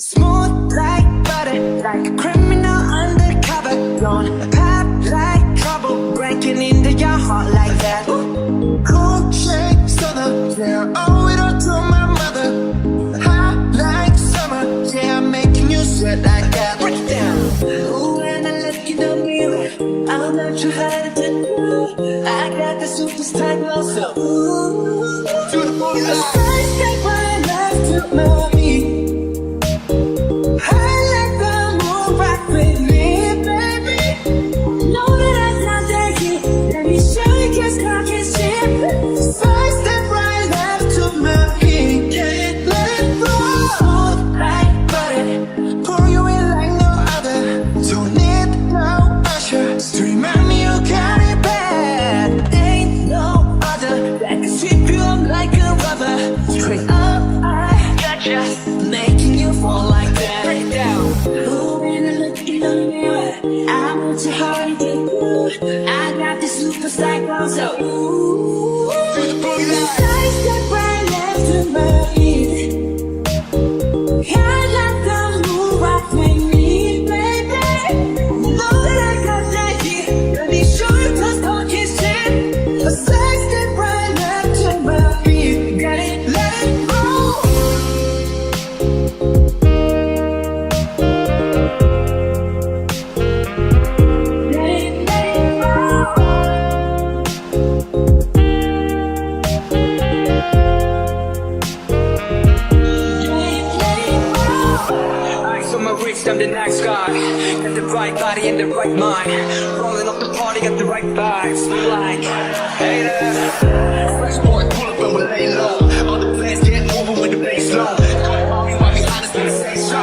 Smooth like butter, like a criminal undercover. Don't pop like trouble, breaking into your heart like that. Cool shake, southern, yeah, owe it all to my mother. Hot like summer, yeah, I'm making you sweat like that. Break it down. Ooh, when I look in the mirror, I'm not sure how to do. I got the superstar glow, so ooh, to the boogie line. I take my life to my feet. I like the moon rock with me, baby. Know that I'm not taking. Let me show you kiss, cock, and shit. Side step right left to my feet. Can't let it go. Smooth like butter, pour you in like no other. Don't need no usher to remind me you got it bad. Ain't no other that can sweep you up like a rubber. Straight up, I gotcha, making you fall like that. Break it down. Ooh, when I look in the mirror, I want to hard to do. I got this superstar glow, so ooh, to the boogie line. Side step right left to my feet. I like the moon rock with me, baby. Know that I got that heat. Let me show you cause don't kiss shit. A side step right left to my feet. Got it, let it go. Eyes on my wrist, I'm the night sky. Got the right body and the right mind. Rolling up the party, got the right vibes. Like, hey there. Fresh boy, pull up and we lay low. All the plans get moving with the bass low. Come on, me, while we honest when we say so.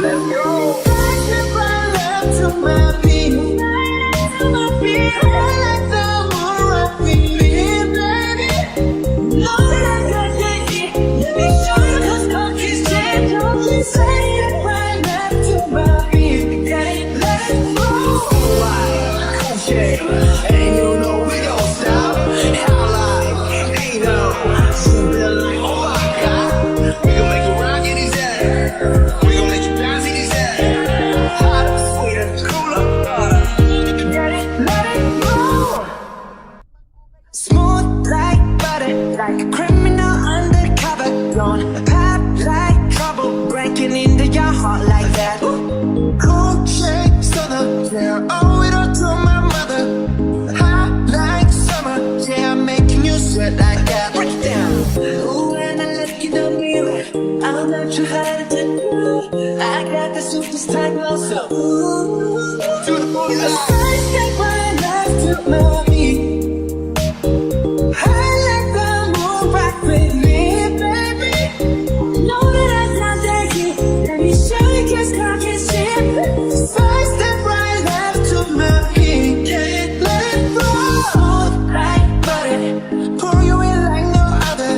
Let's go. I step right left to my feet. To my feet. I like the moon rock with me, baby. Know that I got that heat. Let me show you cause don't kiss shit. Don't you say it right left to my feet. Got it, let it go. Like, cool shit. And you know we don't stop. How like, ain't no. Something like, oh my god. We gon' make you rock in these air. We gon' make you bounce in these air. Hot, sweet, and cool up. Got it, let it go. Smooth like butter, like a criminal undercover. Don't pop like trouble, breaking into your heart like that. Cool shake, southern, yeah, owe it all to my mother. Hot like summer, yeah, I'm making you sweat like that. Break it down. Ooh, when I look in the mirror, I'm not sure how to do. I got the superstar glow, so ooh, to the boogie line. I step right left to my feet. I like the moon rock with me, baby. Know that I got that heat. Let me show you kiss, cock, and shit. Side step right left to my feet. Can't let it go. Smooth like butter, pour you in like no other.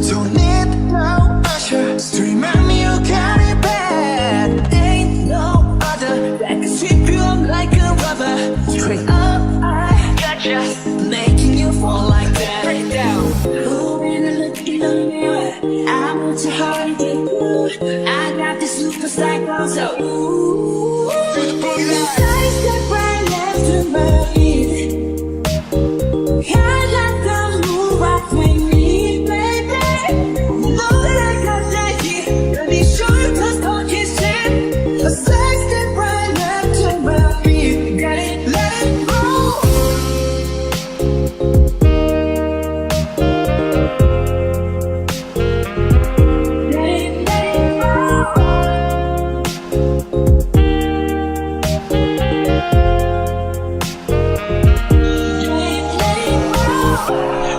Don't need no usher to remind me you got it bad. Ain't no other that can sweep you up like a rubber. Straight up, I gotcha, making you fall like that. Break it down. Ooh, when I look in the mirror, I want to hard to do. I got this superstar glow, so ooh, to the boogie line. Side step right left to my feet. I like the moon rock with me, baby. Know that I got that heat. Let me show you cause don't kiss shit. A side step right left to my feet. Got it, let it go.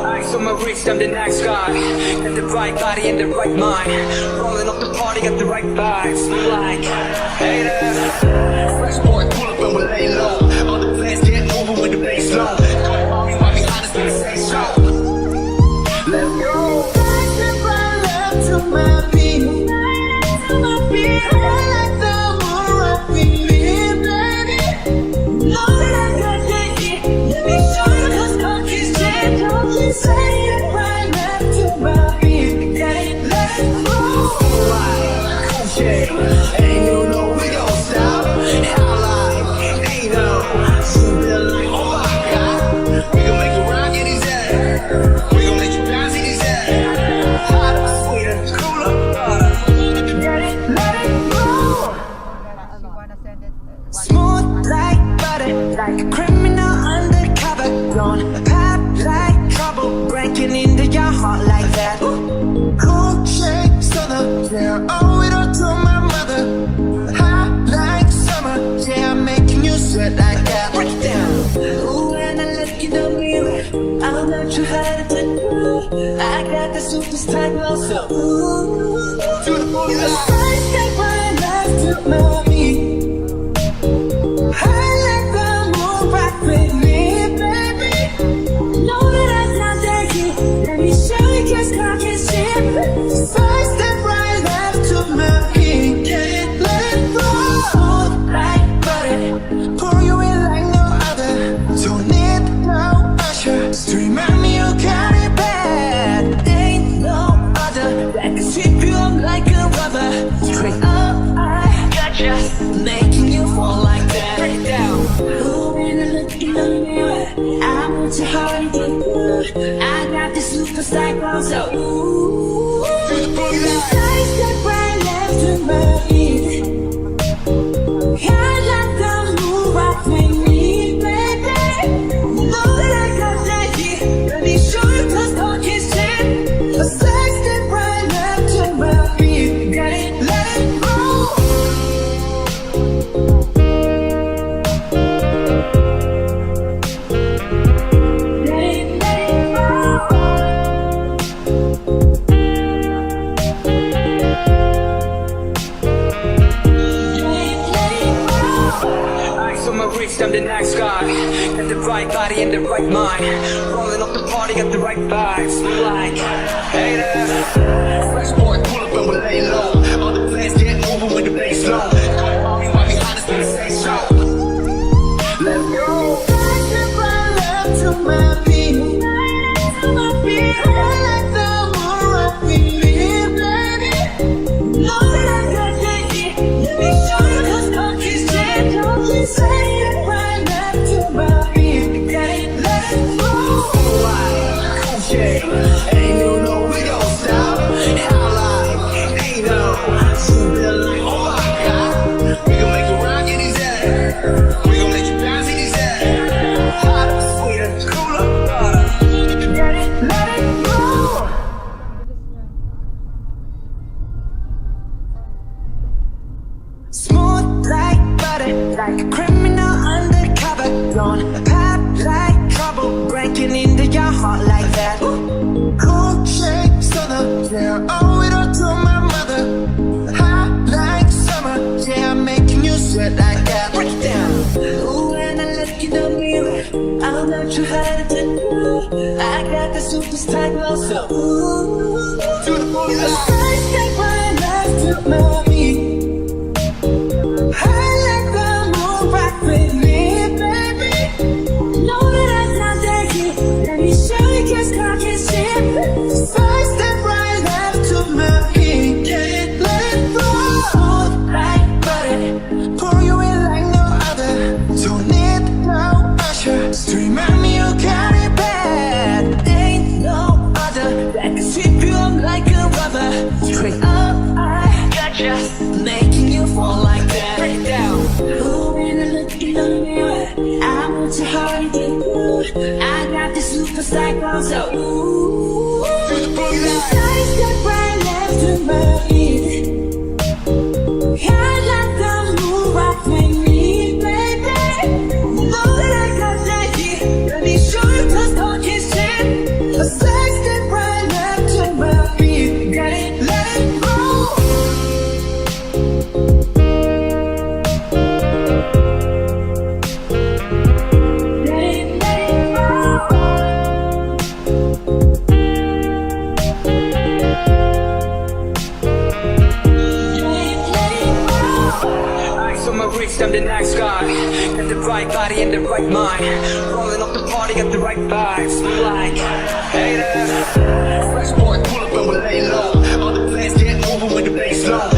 Eyes on my wrist, I'm the night sky. Got the right body and the right mind. Rolling up the party, got the right vibes. Like, hey there. Fresh boy, pull up and we lay low. All the plans get moving with the bass low. Come on, me, while we honest when we say so. Let's go. I step right left to my feet. To my feet. I like the moon rock with me, baby. Know that I got that heat. Let me show you cause don't kiss shit. Don't you say it right left to my feet. Got it, let it go. Like, cool shake. Ain't no, we gon' stop. How like, ain't no. Feel like, oh my God. We gon' make you rock in these ass. We gon' make you bounce in these ass. Hotter, sweeter, cooler, butter. Let it roll. Smooth like butter, like a criminal undercover. Don't pop like trouble, breaking into your heart like that. Cool shake, southern, yeah, owe it all to my mother. Hot like summer, yeah, I'm making you sweat like that. Break it down. Ooh, when I look in the mirror, I'm not too hard to do. I got the superstar glow, so ooh, to the booty line. First step right left to my feet. I let the moon rock with me, baby. Know that I'm not that cute. Let me show you just cock and shit. First step right left to my feet. Can't let it roll like butter. Pour you in like no other. Don't need no usher to remind me you got it bad. Ain't no other that can sweep you up like a rubber. Straight up, I gotcha, making you fall like that. Break it down. Ooh, when I look in the mirror, I want your heart and get good. I got this superstar glow, so ooh, side step right left to my feet. I like the moon rock with me, baby. Know that I got that heat. Let me show you 'cause talk is shit. A side step right left to my feet. Got it, let it roll. I'm the next guy. Got the right body and the right mind. Rolling up the party, got the right vibes. Like, hey there. Fresh boy, pull up and we lay low. All the plans get over with the bass low. All me right behind us, gonna say so. Let's go. First step right left to my feet. To my feet. I like the moon rock with me, baby. Know that I got that heat. Let me show you 'cause talk is shit. Don't you say it. Ain't no, we gon' stop. How like, ain't no. Feel like, oh my God. We gon' make you rock in these ass. We gon' make you bounce in these ass. Hotter, sweeter, cooler, butter. Let it roll. Smooth like butter, like a criminal undercover. Don't pop like trouble, breaking into your heart like that. Cool shake, southern, yeah, owe it all to my mother. Hot like summer, yeah, I'm making you sweat like that. Break it down. Ooh, when I look in the mirror, I'm not too hard to do. I got the superstar glow, so ooh, to the booty line. First step right left to my feet. I let the moon rock with me, baby. Know that I'm not that cute. Let me show you 'cause cock and shit. First step right left to my feet. Can't let it roll like butter. Pour you in like no other. Don't need no usher to remind me you got it bad. Ain't no other that can sweep you up like a rubber. Straight up, I gotcha, making you fall like that. Break it down. Ooh, when I look in the mirror, I want your heart and get good. I got this superstar glow, so ooh, side step right left to my feet. I like the moon rock with me, baby. Know that I got that heat. Let me show you 'cause talk is shit. A side step right left to my feet. Got it, let it roll. I'm the next guy. Got the right body and the right mind. Rolling up the party, got the right vibes. Like, hey there. Fresh boy, pull up and we lay low. All the plans get over with the bass low.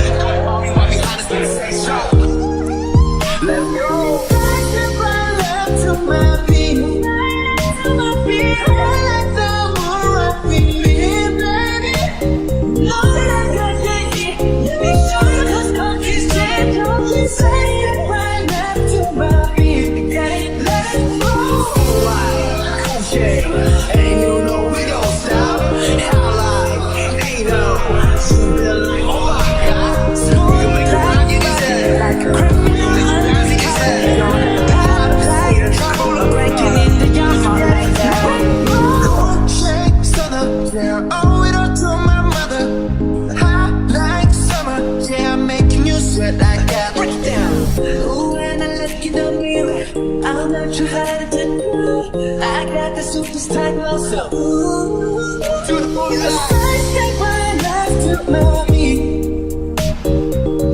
too hard to do. I got the superstar glow, so ooh, to the boogie line. First step right left to my feet.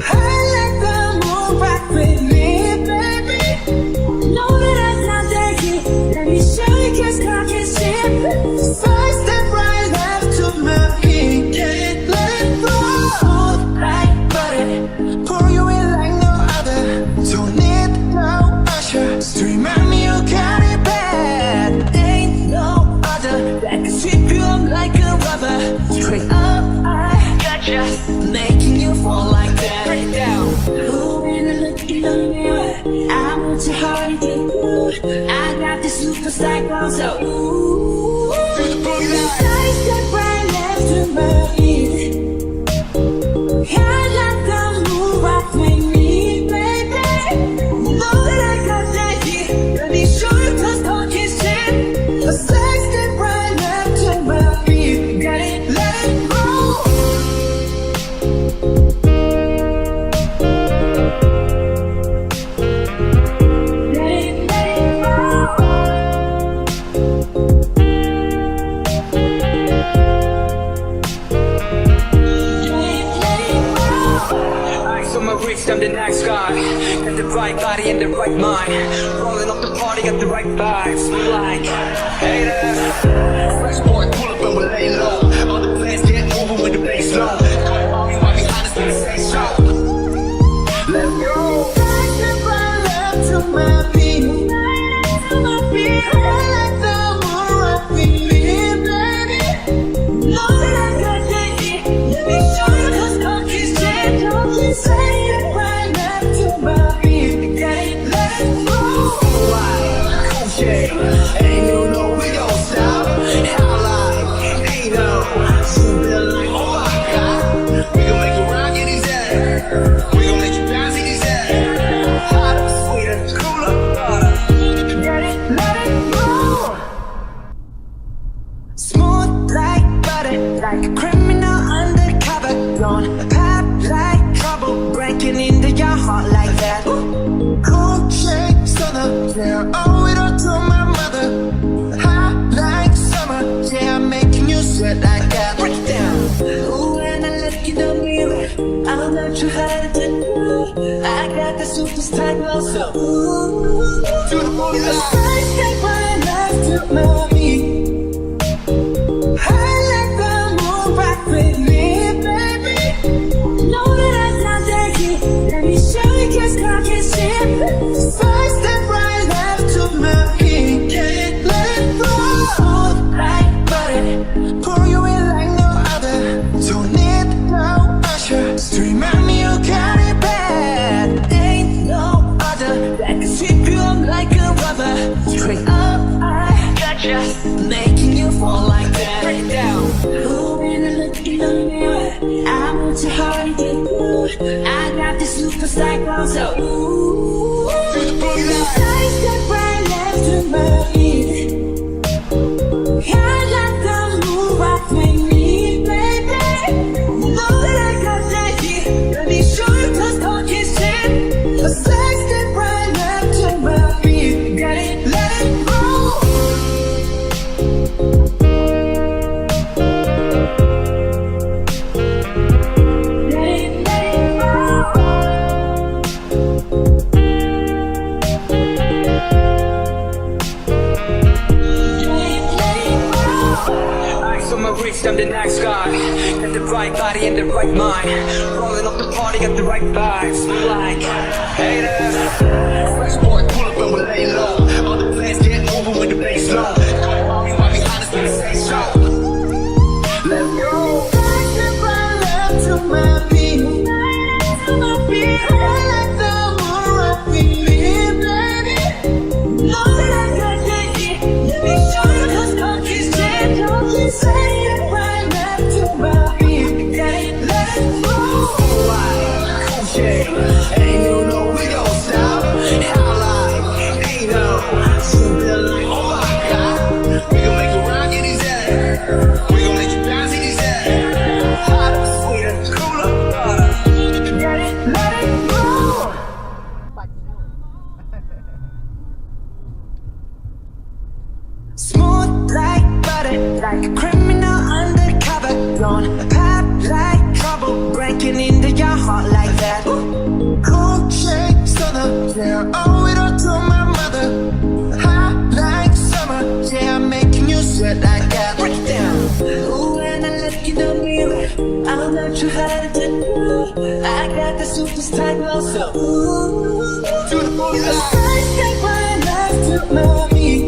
I let the moon rock with me, baby. Know that I'm not that kid. Let me show you just cock and shit. First step right left to my feet. Can't let it fall like butter. Pour you in like no other. Don't need no usher to remind me you got it bad. Ain't no other that can sweep you up like a rubber. Straight up, I gotcha, making you fall like that. Break it down. Ooh, when I look in the mirror, I want your heart to get good. I got this superstar glow, so ooh, do the boogie line. Side step right left to my feet. I like the moon rock with me, baby. Know that I got that heat. Let me show you cause talk is shit. A side step right left to my feet. Got it, let it roll. I'm the next guy. Got the right body and the right mind. Rolling up the party, got the right vibes. Like, hey there. Fresh boy, pull up and we'll lay low. All the plans get moving with the bass low. All you might be honest when you say so. Let's go. Side step right left to my feet. To my feet. I like the moon rock with me, baby. Know that I got that heat. Let me show you cause talk is shit. Don't you say it. Ain't no, we gon' stop. How like, ain't no. Something like, oh my God. We gon' make you rock in his head. We gon' make you bounce in his head. Hotter, sweeter, cooler, butter. Get it, let it go. Smooth like butter, like a criminal undercover. Don't pop like trouble, breaking into your heart like that. Cool shake, stunner, yeah, owe it all to my mother. Hot like summer, yeah, I'm making you sweat like that. Break it down. Ooh, when I look in the mirror, I'm not too hard to do. I got the superstar glow, so ooh, Do the boogie line. side step right left to my feet. I let the moon rock with me, baby. Know that I got that heat. Let me show you cause cock and shit. Side step right left to my feet. Can't let it fall like butter. Pour you in like no other. Don't need no usher to remind me you got it bad. Ain't no other that can sweep you up like a rubber. Straight up, I gotcha, making you fall like that. Break it down. Ooh, when I look in the mirror, I want your heart to get good. I got this superstar glow, so ooh, Do the boogie line. side step right left to my feet. I like the moon rock with me, baby. Know that I got that heat. Let me show you cause talk is shit. A side step right left to my feet. Got it, let it roll. I'm the next guy. Got the right body and the right mind. Rolling up the party, got the right vibes. Like, hey there. Fresh boy, pull up and we'll lay low. All the plans get moving with the bass low. All you might be honest when you say so. Let's go. Side step right left to my feet. To my feet. I like the moon rock with me, baby. Know that I got that heat. Let me show you cause talk is shit. Don't you say it. Ain't no, we gon' stop. How like, ain't no. Something like, oh my God. We gon' make you rock in his head. We gon' make you bounce in his head. Hotter, sweeter, cooler, butter. Get it, let it go. superstar glow, so ooh, to the boogie line. First step right left to my feet.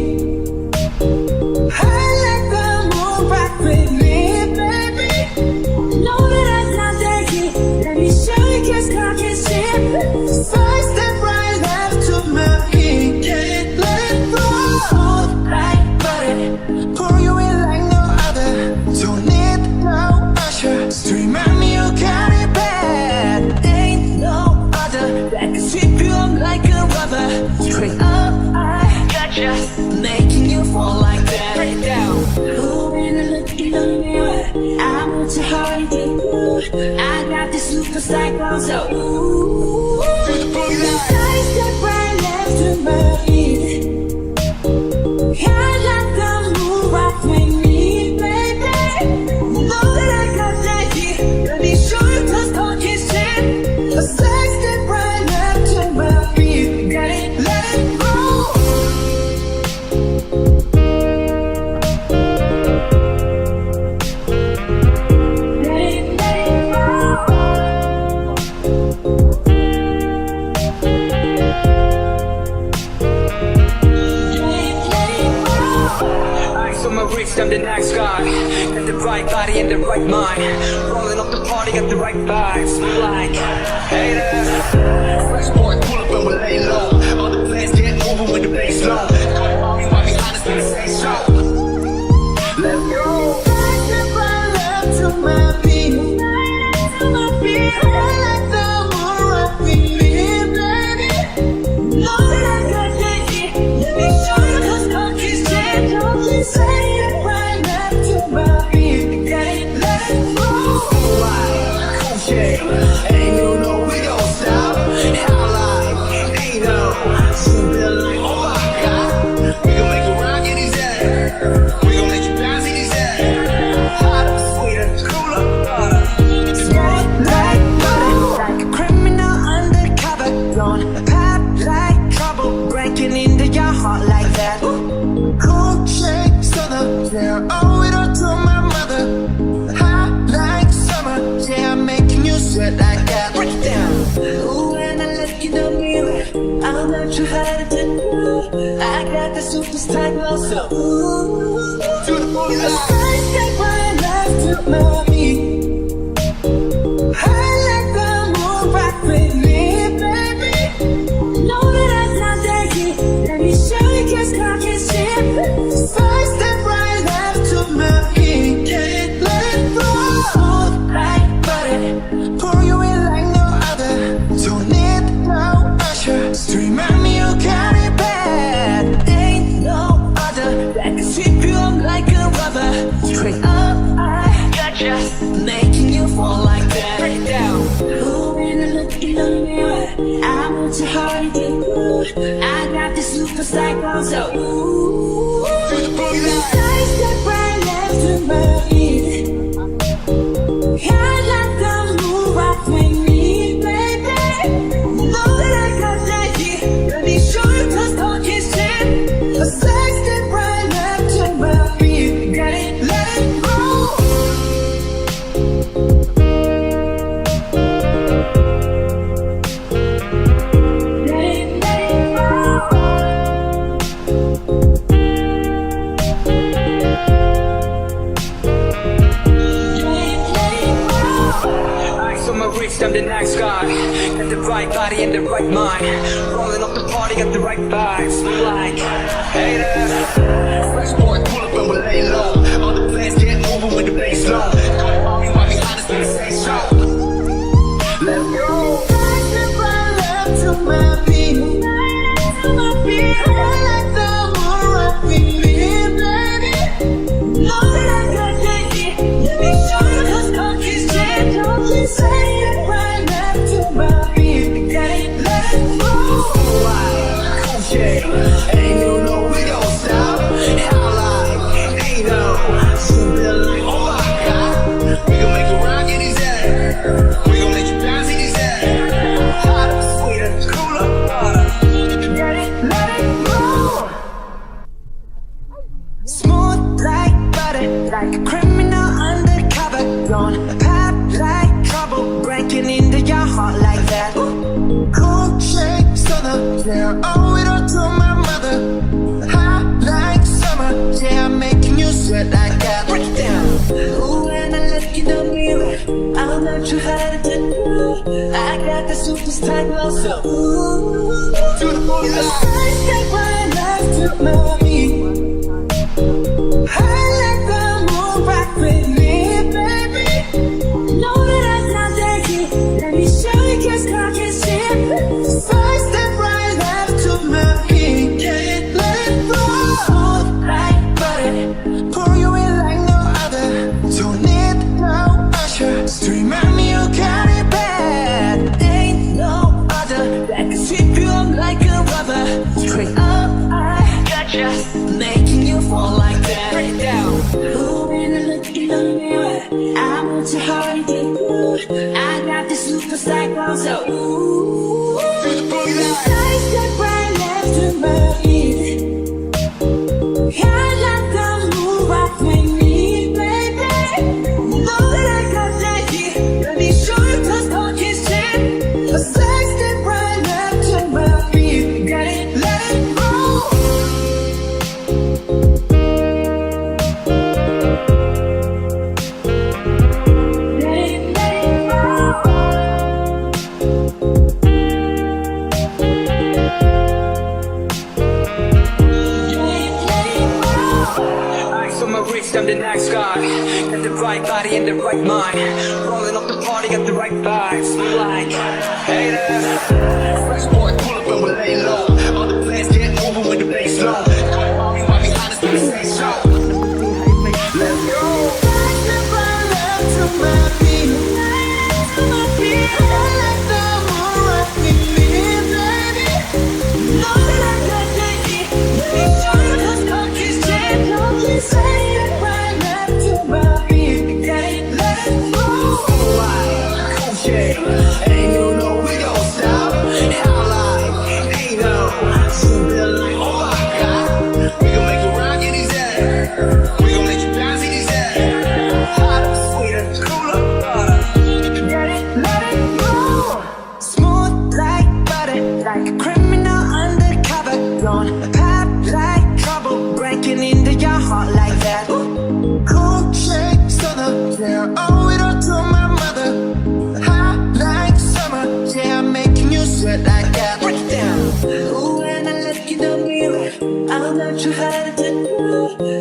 I let the moon rock with me, baby. Know that I got that heat. Let me show you just cock and shit. First step right left to my feet. Can't let it roll like butter. Pour you in like no other. Don't need no usher to remind me you got it bad. Ain't no other that can sweep you up like a rubber. Straight up, I gotcha, making you fall like that. Break it down. Oh, when I look in the mirror, I want your heart to get good. I got this superstar glow, so ooh, to the boogie line. Side step right left to my feet. I got the moon rock with me, baby. Know that I got that heat. Let me show you just talk and shit. A side step right left to my feet. Got it, let it roll. Let it roll. Eyes on my wrist, I'm the next guy. Got the right body and the right mind. Rolling up the party, got the right vibes. Like, hey there. Fresh boy, pull up and we lay low. All the players get moving with the bass low. While we honest in the same show. Let's go. Side step right left to my feet. To my feet. I let the moon rock with me, baby. Know that I got that heat. Let me show you just talk and shit. Don't you say it right left to my feet. Got it, let it roll. Okay, ain't no we gon' stop. How like, ain't no, something like, oh my god. We gon' make it rock in his head. We gon' make it bounce in his head. Hotter, sweeter, cooler, butter. Smooth like butter, like a criminal undercover. Don't pop like trouble, breaking into your heart like that. Cool shake, southern, yeah, owe it all to my mother. Hot like summer, yeah, I'm making you sweat like that. Break it down. Ooh, when I look in the mirror, I'm not too hard to do. I got the superstar glow, so ooh, To the boogie line. side step right left to my feet. I let the moon rock with me, baby. Know that I got that heat. Let me show you just cock and shit. First step right left to my feet. Can't let it roll like butter. Pour you in like no other. Don't need no usher to remind me you got it bad. Ain't no other that can sweep you up like a rubber. Straight up, I gotcha, making you fall like that. Break it down. Oh, when I look in the mirror, I want your heart to get good. I got this superstar glow, so ooh, To the boogie line. side step right left to my feet. I let the moon rock with me, baby. Know that I got that heat. Let me show you just talk and shit. A side step right left to my feet. Got it, let it roll. Let it roll. Eyes on my wrist, I'm the next guy. Got the right body and the right mind. Rolling up the party, got the right vibes. Like, hey there. Fresh boy, pull up and we lay low. All the players get moving with the bass low. While we honest in the same show. Let's go. Side step right left to my feet. To my feet. I let the moon rock with me, baby. Know that I got that heat. Let me show you just talk and shit. Don't you say it right left to my feet. Got it, let it roll. Okay, ain't no we gon' stop. How like, ain't no, something like, oh my god. We gon' make it rock in his head. We gon' make it bounce in his head. Hotter, sweeter, cooler, butter. Got it, let it roll. Smooth like butter, like a criminal undercover. Don't pop like trouble, break your heart like that. Cool shakes on the floor, owe it all to my mother. Hot like summer, yeah, I'm making you sweat like that. Break it down. Ooh, when I look in the mirror, I'm not sure how to do. I got the superstar glow, so ooh, to the booty line. Step right left to my feet. I let the moon rock with me, baby. Know that I'm not that kid. Let me show you, 'cause God can see it. First step right left to my feet. Can't let it go. Smooth like butter, pour you in like no other. Don't need no usher to remind me you got it bad. Ain't no other that can sweep you up like a rubber. Straight up, I gotcha, making you fall like that. Break it down. Ooh, when I look in the mirror, I want your heart to get good. I got this superstar glow, so ooh, side step right left to my feet. I let the moon rock with me, baby. Know that I got that heat. Let me show you, 'cause God can see it. A side step right left to my feet. Got it, let it go. Let it go. Eyes on my wrist, I'm the night sky. Got the right body and the right mind. Rolling up the party, got the right vibes. Like, hey there. Fresh boy, pull up and we lay low. All the plans get moving with the bass low. Come on, me right behind us, let me say so. Let's go. Side step right left to my feet. To my feet. I let the moon rock with me, baby. Know that I got that heat. Let me show you, 'cause God can see it. Don't you say it right left to my feet. Got it, let it go. Cool shade, ain't no we gon' stop. How like, ain't no, feel like, oh my God. We gon' make you rock in these air. We gon' make you bounce in these air. Hot, sweet, and cool up. Get it, let it go. Smooth like butter, like a criminal undercover. Don't pop like trouble, breaking into your heart like that. Cool shakes on the floor, owe it all to my mother. Hot like summer, yeah, I'm making you sweat like that. Break it down. Ooh, when I look in the mirror, I'm not sure how to do.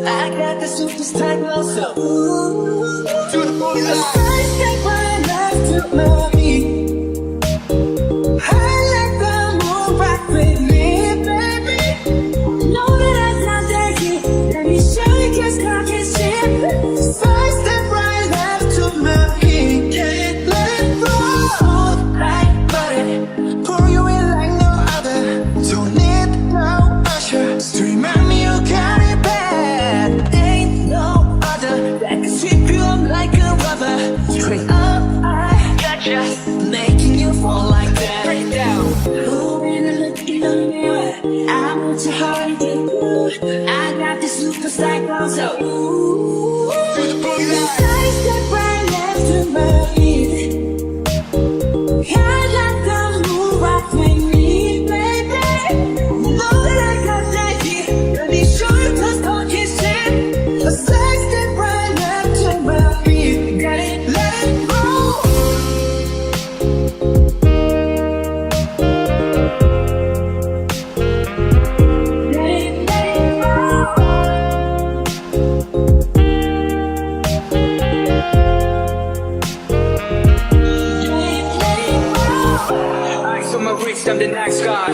I got the superstar glow, so ooh, To the booty line. side step right left to my feet. I let the moon rock with me, baby. Know that I got that heat. Let me show you, 'cause God can see it. Side step right left to my feet. Can't let it go. Smooth like butter, pour you in like no other. Don't need no usher to remind me you got it bad. Ain't no other that can sweep you up like a rubber. Straight up, I gotcha, making you fall like that. Break it down. Ooh, when I look in the mirror, I want your heart to get good. I got this superstar glow, so ooh, To the booty line. side step right left to my feet. I let the moon rock with me, baby. Know that I got that heat. Let me show you, 'cause God can see it. A side step right left to my feet. Got it, let it go. Let it go. Eyes on my wrist, I'm the night sky.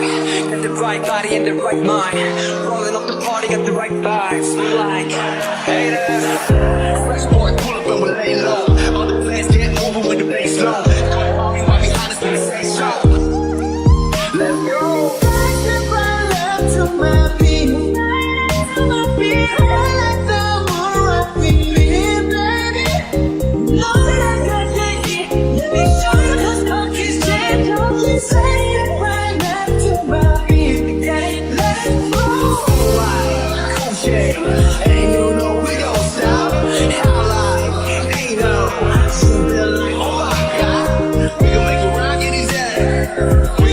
Got the right body and the right mind. Rolling up the party, got the right vibes. Like, hey there. Fresh boy, pull up and we lay low. All the plans get moving with the bass low. Come on, me right behind us, let me say so. Let's go. Side step right left to my feet. To my feet. I let the moon rock with me, baby. Know that I got that heat. Let me show you, 'cause God can see it. Don't you say it right left to my feet. Got it, let it go. Cool shade, ain't no we gon' stop. How like, ain't no, feel like, oh my God. We gon' make you rock yeah.